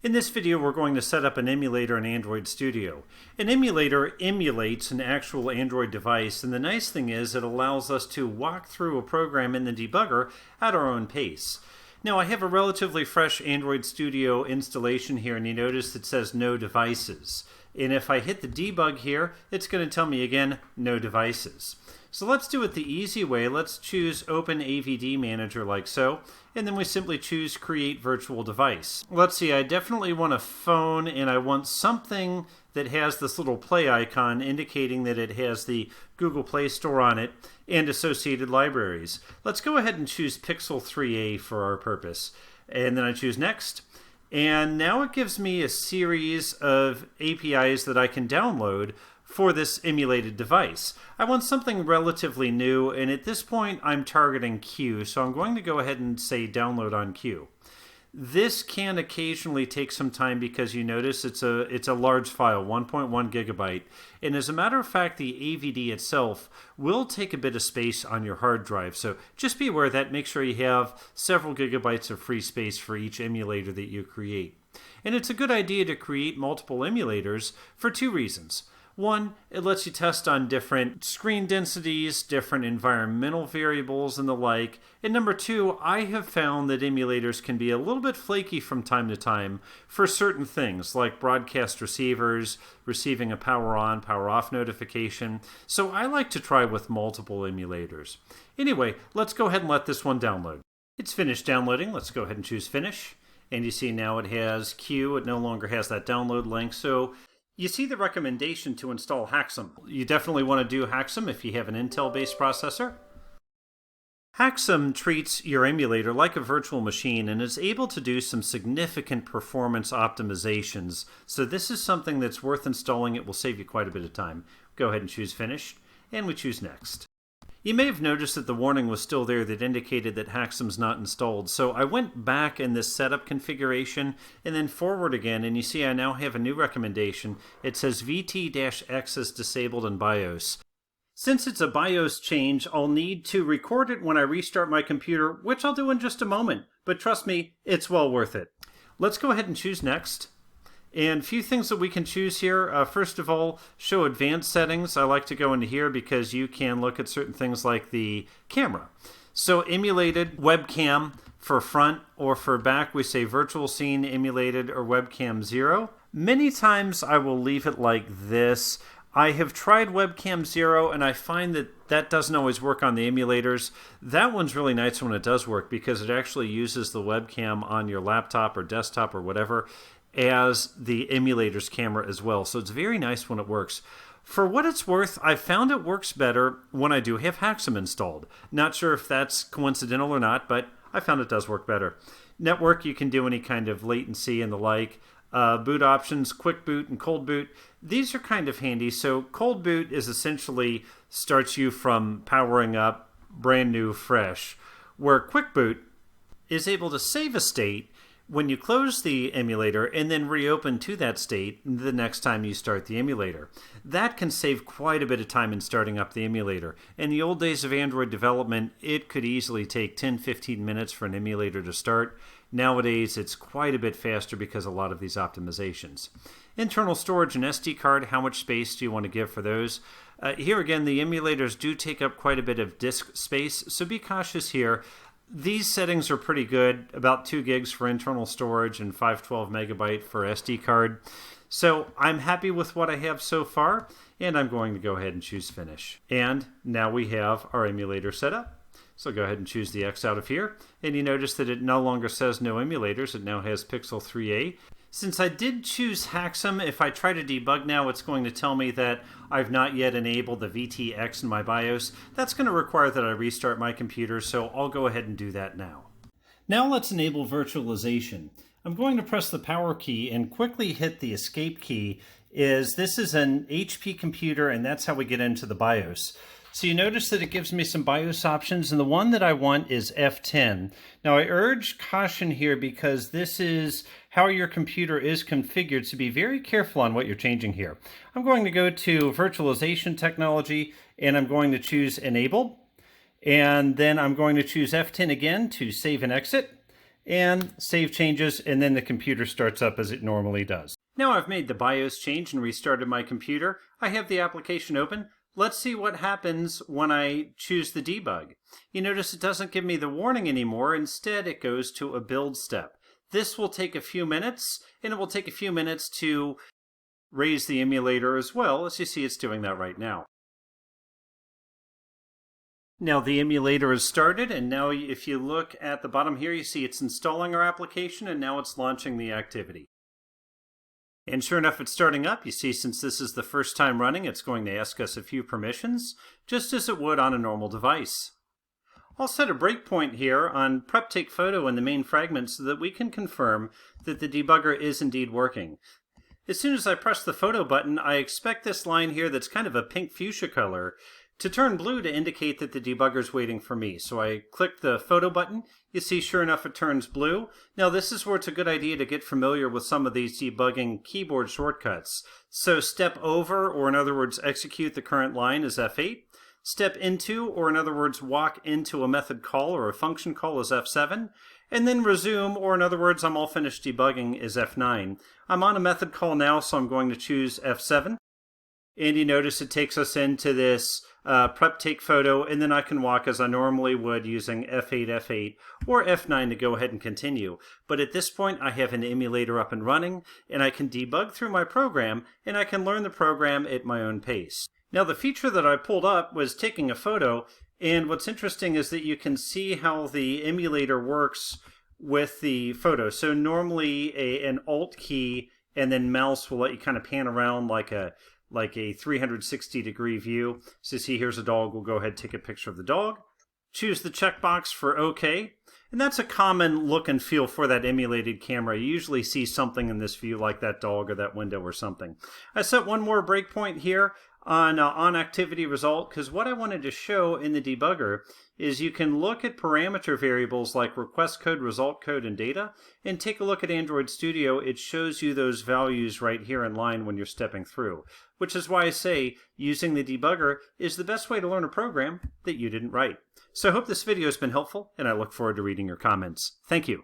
In this video, we're going to set up an emulator in Android Studio. An emulator emulates an actual Android device, and the nice thing is it allows us to walk through a program in the debugger at our own pace. Now, I have a relatively fresh Android Studio installation here, and you notice it says no devices. And if I hit the debug here, it's going to tell me again, no devices. So let's do it the easy way. Let's choose Open AVD Manager like so, and then we simply choose Create Virtual Device. Let's see, I definitely want a phone, and I want something that has this little play icon indicating that it has the Google Play Store on it and associated libraries. Let's go ahead and choose Pixel 3a for our purpose. And then I choose Next. And now it gives me a series of APIs that I can download for this emulated device. I want something relatively new, and at this point I'm targeting Q, so I'm going to go ahead and say download on Q. This can occasionally take some time because you notice it's a large file, 1.1 gigabyte, and as a matter of fact the AVD itself will take a bit of space on your hard drive, so just be aware of that. Make sure you have several gigabytes of free space for each emulator that you create. And it's a good idea to create multiple emulators for two reasons. One, it lets you test on different screen densities, different environmental variables, and the like. And number two, I have found that emulators can be a little bit flaky from time to time for certain things, like broadcast receivers, receiving a power on, power off notification. So I like to try with multiple emulators. Anyway, let's go ahead and let this one download. It's finished downloading. Let's go ahead and choose Finish. And you see now it has Q. It no longer has that download link. So you see the recommendation to install HAXM. You definitely want to do HAXM if you have an Intel-based processor. HAXM treats your emulator like a virtual machine and is able to do some significant performance optimizations. So this is something that's worth installing. It will save you quite a bit of time. Go ahead and choose Finish, and we choose Next. You may have noticed that the warning was still there that indicated that HAXM's not installed. So I went back in this setup configuration and then forward again, and you see I now have a new recommendation. It says VT-X is disabled in BIOS. Since it's a BIOS change, I'll need to record it when I restart my computer, which I'll do in just a moment. But trust me, it's well worth it. Let's go ahead and choose Next. And a few things that we can choose here. First of all, show advanced settings. I like to go into here because you can look at certain things like the camera. So emulated webcam for front or for back, we say virtual scene emulated or webcam 0. Many times I will leave it like this. I have tried webcam 0 and I find that that doesn't always work on the emulators. That one's really nice when it does work because it actually uses the webcam on your laptop or desktop or whatever as the emulator's camera as well. So it's very nice when it works. For what it's worth, I found it works better when I do have HAXM installed. Not sure if that's coincidental or not, but I found it does work better. Network, you can do any kind of latency and the like. Boot options, quick boot and cold boot. These are kind of handy. So cold boot is essentially starts you from powering up brand new, fresh, where quick boot is able to save a state when you close the emulator and then reopen to that state the next time you start the emulator. That can save quite a bit of time in starting up the emulator. In the old days of Android development, it could easily take 10-15 minutes for an emulator to start. Nowadays, it's quite a bit faster because of a lot of these optimizations. Internal storage and SD card, how much space do you want to give for those? Here again, the emulators do take up quite a bit of disk space, so be cautious here. These settings are pretty good, about 2 gigs for internal storage and 512 megabyte for SD card. So I'm happy with what I have so far, and I'm going to go ahead and choose Finish. And now we have our emulator set up. So go ahead and choose the X out of here, and you notice that it no longer says no emulators, it now has Pixel 3a. Since I did choose HAXM, if I try to debug now, it's going to tell me that I've not yet enabled the VT-X in my BIOS. That's going to require that I restart my computer, so I'll go ahead and do that now. Now let's enable virtualization. I'm going to press the power key and quickly hit the escape key. This is an HP computer, and that's how we get into the BIOS. So you notice that it gives me some BIOS options, and the one that I want is F10. Now I urge caution here because this is how your computer is configured, so be very careful on what you're changing here. I'm going to go to virtualization technology, and I'm going to choose Enable, and then I'm going to choose F10 again to save and exit. and save changes, and then the computer starts up as it normally does. Now I've made the BIOS change and restarted my computer. I have the application open. Let's see what happens when I choose the debug. You notice it doesn't give me the warning anymore. Instead, it goes to a build step. This will take a few minutes, and it will take a few minutes to raise the emulator as well. As you see, it's doing that right now. Now the emulator is started, and now if you look at the bottom here, you see it's installing our application, and now it's launching the activity. And sure enough, it's starting up. You see, since this is the first time running, it's going to ask us a few permissions, just as it would on a normal device. I'll set a breakpoint here on prep take photo in the main fragment so that we can confirm that the debugger is indeed working. As soon as I press the photo button, I expect this line here that's kind of a pink fuchsia color to turn blue to indicate that the debugger's waiting for me. So I click the photo button. You see, sure enough, it turns blue. Now this is where it's a good idea to get familiar with some of these debugging keyboard shortcuts. So step over, or in other words, execute the current line, is F8. Step into, or in other words, walk into a method call or a function call, is F7. And then resume, or in other words, I'm all finished debugging, is F9. I'm on a method call now, so I'm going to choose F7. And you notice it takes us into this prep take photo, and then I can walk as I normally would using F8, F8, or F9 to go ahead and continue. But at this point, I have an emulator up and running, and I can debug through my program, and I can learn the program at my own pace. Now the feature that I pulled up was taking a photo, and what's interesting is that you can see how the emulator works with the photo. So normally an Alt key and then mouse will let you kind of pan around like a 360-degree view. So see, here's a dog. We'll go ahead and take a picture of the dog. Choose the checkbox for OK. And that's a common look and feel for that emulated camera. You usually see something in this view like that dog or that window or something. I set one more breakpoint here on activity result, because what I wanted to show in the debugger is you can look at parameter variables like request code, result code, and data, and take a look at Android Studio. It shows you those values right here in line when you're stepping through, which is why I say using the debugger is the best way to learn a program that you didn't write. So I hope this video has been helpful, and I look forward to reading your comments. Thank you.